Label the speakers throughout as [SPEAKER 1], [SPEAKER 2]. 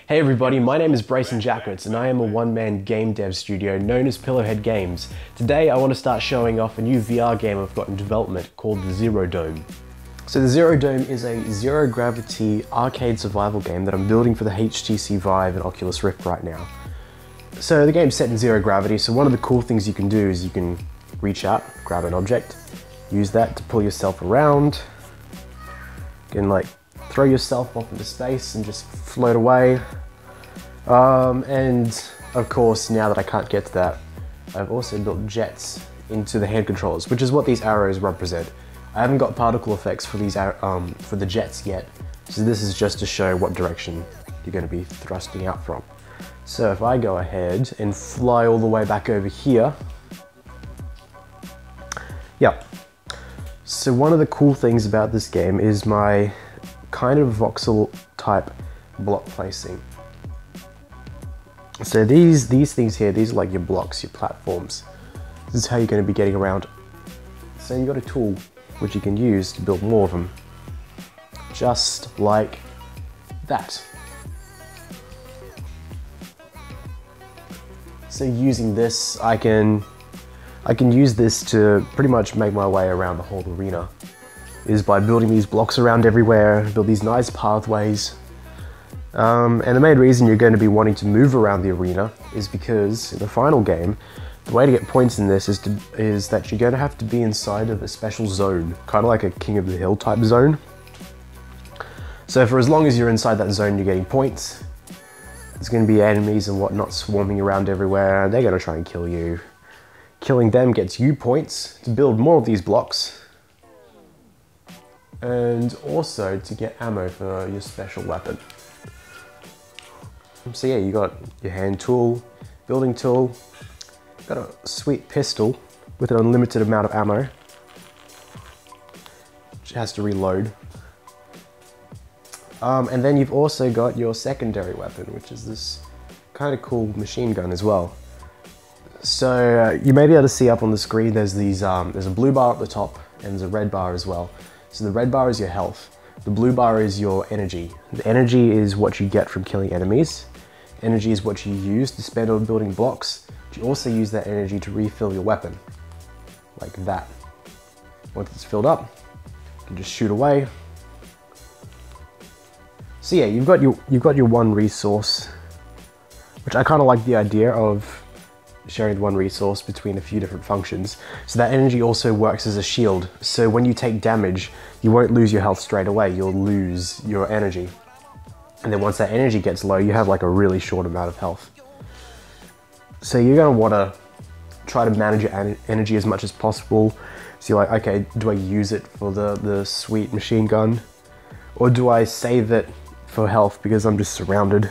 [SPEAKER 1] Hey everybody, my name is Bryson Jackets and I am a one-man game dev studio known as Pillowhead Games. Today I want to start showing off a new VR game I've got in development called the Zero Dome. So the Zero Dome is a zero-gravity arcade survival game that I'm building for the HTC Vive and Oculus Rift right now. So the game's set in zero gravity, so one of the cool things you can do is you can reach out, grab an object, use that to pull yourself around. You can like throw yourself off into space and just float away. And of course, now that I can't get to that, I've also built jets into the hand controllers, which is what these arrows represent. I haven't got particle effects for these for the jets yet, so this is just to show what direction you're going to be thrusting out from. So if I go ahead and fly all the way back over here, yeah. So one of the cool things about this game is my kind of voxel type block placing. So these things here, these are like your blocks, your platforms. This is how you're going to be getting around. So you've got a tool which you can use to build more of them. Just like that. So using this, I can use this to pretty much make my way around the whole arena. Is by building these blocks around everywhere, build these nice pathways. And the main reason you're going to be wanting to move around the arena is because in the final game, the way to get points in this is that you're going to have to be inside of a special zone, kind of like a King of the Hill type zone. So for as long as you're inside that zone, you're getting points. There's going to be enemies and whatnot swarming around everywhere, and they're going to try and kill you. Killing them gets you points to build more of these blocks, and also to get ammo for your special weapon. So yeah, you got your hand tool, building tool, got a sweet pistol with an unlimited amount of ammo, which has to reload. And then you've also got your secondary weapon, which is this kind of cool machine gun as well. So you may be able to see up on the screen, there's these, there's a blue bar at the top and there's a red bar as well. So the red bar is your health, the blue bar is your energy. The energy is what you get from killing enemies. Energy is what you use to spend on building blocks. You also use that energy to refill your weapon, like that. Once it's filled up, you can just shoot away. So yeah, you've got your one resource, which I kind of like the idea of sharing one resource between a few different functions. So that energy also works as a shield. So when you take damage, you won't lose your health straight away, you'll lose your energy. And then once that energy gets low, you have like a really short amount of health. So you're gonna wanna try to manage your energy as much as possible. So you're like, okay, do I use it for the sweet machine gun? Or do I save it for health because I'm just surrounded?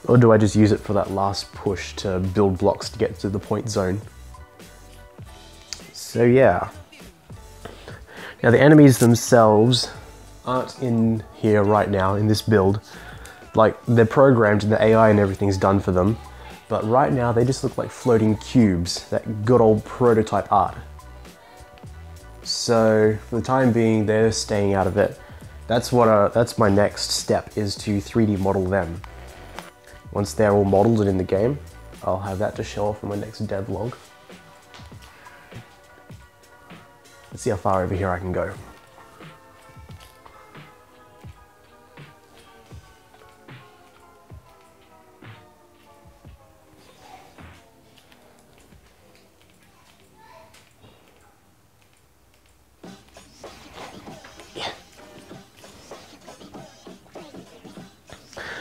[SPEAKER 1] Or do I just use it for that last push to build blocks to get to the point zone? So yeah. Now the enemies themselves aren't in here right now in this build. Like they're programmed and the AI and everything's done for them. But right now they just look like floating cubes, that good old prototype art. So for the time being, they're staying out of it. That's my next step, is to 3D model them. Once they're all modeled and in the game, I'll have that to show off in my next devlog. Let's see how far over here I can go.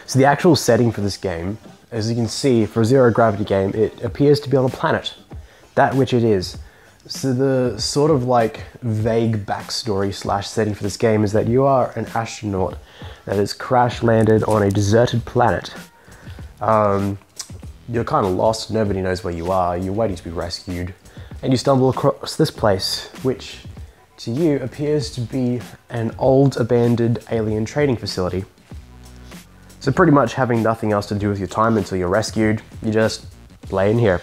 [SPEAKER 1] So the actual setting for this game, as you can see, for a zero gravity game, it appears to be on a planet, that which it is. So the sort of like vague backstory slash setting for this game is that you are an astronaut that has crash landed on a deserted planet. You're kind of lost, nobody knows where you are, you're waiting to be rescued, and you stumble across this place, which to you appears to be an old abandoned alien training facility. So pretty much having nothing else to do with your time until you're rescued, you just play in here.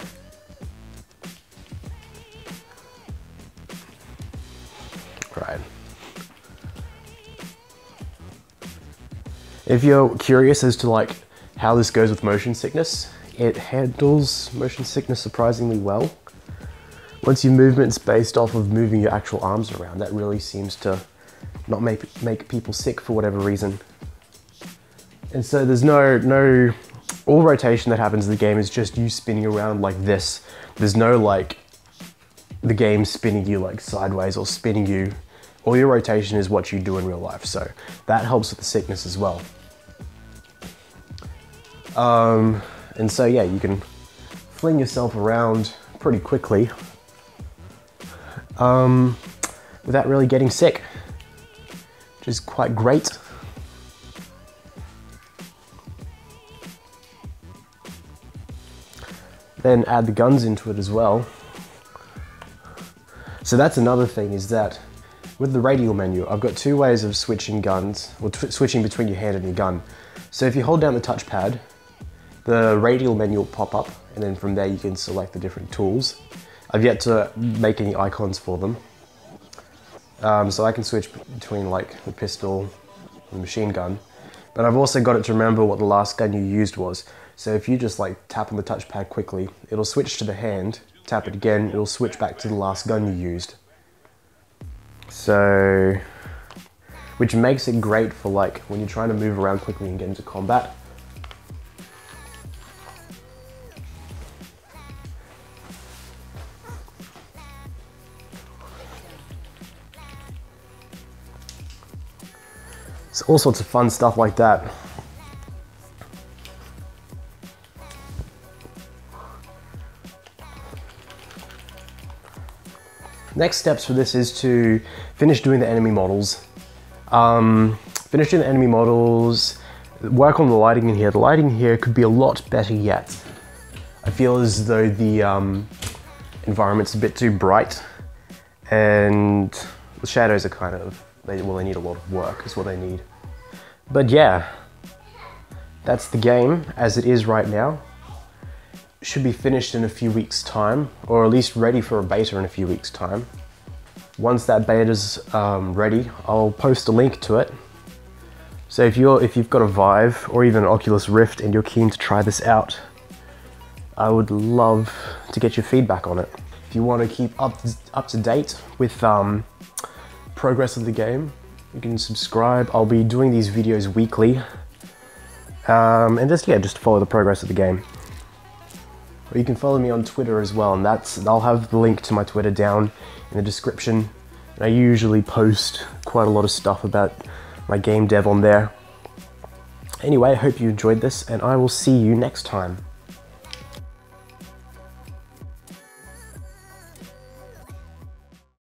[SPEAKER 1] Right. If you're curious as to like how this goes with motion sickness. It handles motion sickness surprisingly well. Once your movement's based off of moving your actual arms around, that really seems to not make people sick for whatever reason. And so there's no all rotation that happens in the game is just you spinning around like this. There's no like the game spinning you like sideways or spinning you. All your rotation is what you do in real life, so that helps with the sickness as well. And so yeah, you can fling yourself around pretty quickly without really getting sick, which is quite great. Then add the guns into it as well. So that's another thing, is that with the radial menu, I've got two ways of switching guns, or switching between your hand and your gun. So if you hold down the touchpad, the radial menu will pop up, and then from there you can select the different tools. I've yet to make any icons for them. So I can switch between like the pistol and the machine gun, but I've also got it to remember what the last gun you used was. So if you just like tap on the touchpad quickly, it'll switch to the hand, tap it again, it'll switch back to the last gun you used. So, which makes it great for like when you're trying to move around quickly and get into combat. So all sorts of fun stuff like that. Next steps for this is to finish doing the enemy models. Finish doing the enemy models, work on the lighting in here. The lighting here could be a lot better yet. I feel as though the environment's a bit too bright, and the shadows are kind of, they need a lot of work, is what they need. But yeah, that's the game as it is right now. Should be finished in a few weeks' time, or at least ready for a beta in a few weeks' time. Once that beta's ready, I'll post a link to it. So if you've got a Vive or even an Oculus Rift and you're keen to try this out, I would love to get your feedback on it. If you want to keep up to date with progress of the game, you can subscribe. I'll be doing these videos weekly, and just follow the progress of the game. Or you can follow me on Twitter as well, and I'll have the link to my Twitter down in the description. And I usually post quite a lot of stuff about my game dev on there. Anyway, I hope you enjoyed this, and I will see you next time.